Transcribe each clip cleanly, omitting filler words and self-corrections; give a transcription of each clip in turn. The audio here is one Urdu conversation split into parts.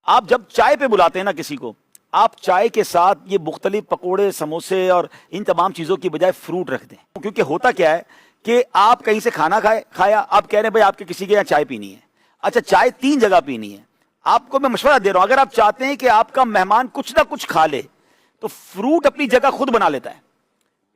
آپ جب چائے پہ بلاتے ہیں نا کسی کو، آپ چائے کے ساتھ یہ مختلف پکوڑے، سموسے اور ان تمام چیزوں کی بجائے فروٹ رکھ دیں، کیونکہ ہوتا کیا ہے کہ آپ کہیں سے کھانا کھایا، آپ کہہ رہے ہیں بھائی آپ کے کسی کے یہاں چائے پینی ہے، اچھا چائے 3 جگہ پینی ہے، آپ کو میں مشورہ دے رہا ہوں، اگر آپ چاہتے ہیں کہ آپ کا مہمان کچھ نہ کچھ کھا لے تو فروٹ اپنی جگہ خود بنا لیتا ہے،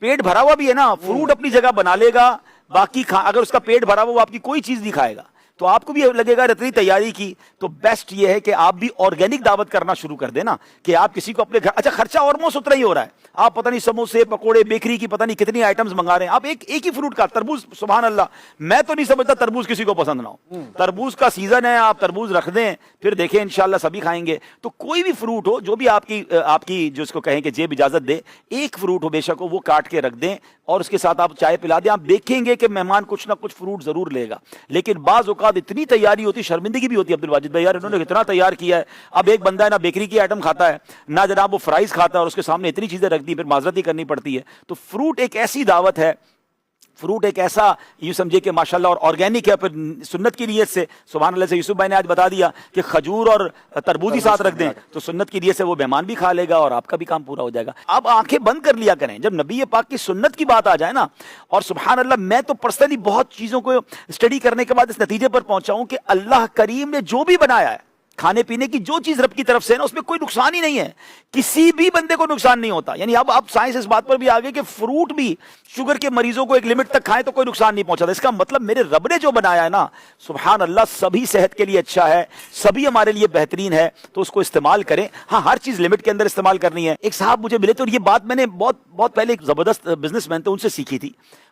پیٹ بھرا ہوا بھی ہے نا، فروٹ اپنی جگہ بنا لے گا، باقی اگر اس کا پیٹ بھرا ہوا وہ آپ کی کوئی چیز نہیں کھائے گا تو آپ کو بھی لگے گا اتنی تیاری کی، تو بیسٹ یہ ہے کہ آپ بھی آرگینک دعوت کرنا شروع کر دیں نا، کہ آپ کسی کو اپنے گھر، اچھا خرچہ آلموسٹ اتنا ہی ہو رہا ہے، آپ پتہ نہیں سموسے پکوڑے بیکری کی پتہ نہیں کتنی آئٹمز منگا رہے ہیں، آپ ایک ہی فروٹ کا تربوز، سبحان اللہ، میں تو نہیں سمجھتا تربوز کسی کو پسند نہ ہو، تربوز کا سیزن ہے، آپ تربوز رکھ دیں، پھر دیکھیں انشاءاللہ سبھی کھائیں گے، تو کوئی بھی فروٹ ہو جو بھی آپ کی جو اس کو کہیں کہ جیب اجازت دے، ایک فروٹ ہو بے شک ہو وہ کاٹ کے رکھ دیں اور اس کے ساتھ آپ چائے پلا دیں، آپ دیکھیں گے کہ مہمان کچھ نہ کچھ فروٹ ضرور لے گا، لیکن بعض اوقات اتنی تیاری ہوتی، شرمندگی بھی ہوتی ہے عبدالواجد بھائی، یار انہوں نے اتنا تیار کیا ہے، اب ایک بندہ ہے نا بیکری کی آئٹم کھاتا ہے نہ جناب وہ فرائز کھاتا ہے اور اس کے سامنے اتنی چیزیں رکھ دی، پھر معذرت ہی کرنی پڑتی ہے، تو فروٹ ایک ایسی دعوت ہے، فروٹ ایک ایسا یوں سمجھے کہ ماشاءاللہ اور آرگینک ہے، پھر سنت کی نیت سے سبحان اللہ سے یوسف بھائی نے آج بتا دیا کہ کھجور اور تربوز ہی ساتھ رکھ دیں تو سنت کی نیت سے وہ مہمان بھی کھا لے گا اور آپ کا بھی کام پورا ہو جائے گا۔ آپ آنکھیں بند کر لیا کریں جب نبی پاک کی سنت کی بات آ جائے نا، اور سبحان اللہ میں تو پرسنلی بہت چیزوں کو اسٹڈی کرنے کے بعد اس نتیجے پر پہنچا ہوں کہ اللہ کریم نے جو بھی بنایا ہے، کھانے پینے کی جو چیز رب کی طرف سے ہے نا، اس میں کوئی نقصان ہی نہیں ہے، کسی بھی بندے کو نقصان نہیں ہوتا، یعنی اب سائنس اس بات پر بھی آگے کہ فروٹ بھی شوگر کے مریضوں کو ایک لمٹ تک کھائیں تو کوئی نقصان نہیں پہنچاتا، اس کا مطلب میرے رب نے جو بنایا ہے نا سبحان اللہ سبھی صحت کے لیے اچھا ہے، سبھی ہمارے لیے بہترین ہے، تو اس کو استعمال کریں، ہاں ہر چیز لمٹ کے اندر استعمال کرنی ہے۔ ایک صاحب مجھے ملے تو یہ بات میں نے بہت پہلے ایک زبردست بزنس مین تھے ان سے سیکھی تھی،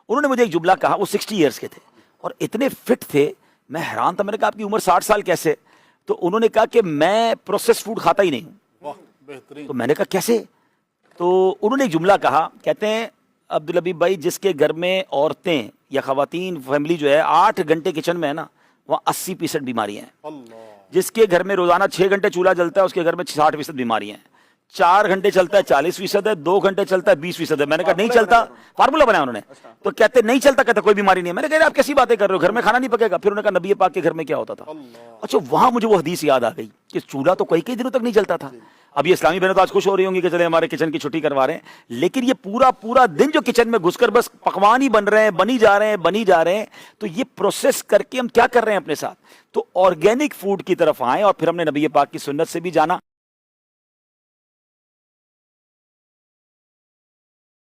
انہوں نے مجھے ایک جملہ کہا، وہ 60 ایئرس کے تھے اور اتنے فٹ تھے، میں حیران تھا، میں نے کہا آپ کی عمر 60 سال کیسے؟ تو انہوں نے کہا کہ میں پروسیس فوڈ کھاتا ہی نہیں ہوں۔ تو میں نے کہا کیسے؟ تو انہوں نے ایک جملہ کہا، کہتے ہیں عبدالحبیب بھائی جس کے گھر میں عورتیں یا خواتین فیملی جو ہے 8 گھنٹے کچن میں ہے نا، وہاں 80% بیماریاں ہیں، جس کے گھر میں روزانہ 6 گھنٹے چولہا جلتا ہے اس کے گھر میں 60% بیماریاں ہیں، 4 گھنٹے چلتا ہے 40% ہے، 2 گھنٹے چلتا ہے 20% ہے۔ میں نے کہا نہیں چلتا، فارمولا بنایا انہوں نے، تو کہتے نہیں چلتا، کہتے کوئی بیماری نہیں ہے۔ میں نے کہا آپ کیسی باتیں کر رہے ہو، گھر میں کھانا نہیں پکے گا؟ پھر انہوں نے کہا نبی پاک کے گھر میں کیا ہوتا تھا؟ اچھا وہاں مجھے وہ حدیث یاد آ گئی کہ چولہا تو کئی دنوں تک نہیں چلتا تھا۔ اب یہ اسلامی بہنیں تو آج خوش ہو رہی ہوں گی کہ چلے ہمارے کچن کی چھٹی کروا رہے ہیں، لیکن یہ پورا دن جو کچن میں گھس کر بس پکوان ہی بن رہے ہیں، بنی جا رہے ہیں، تو یہ پروسیس کر کے ہم کیا کر رہے ہیں اپنے ساتھ؟ تو آرگینک فوڈ کی طرف آئیں اور پھر ہم نے نبی پاک کی سنت سے بھی جانا۔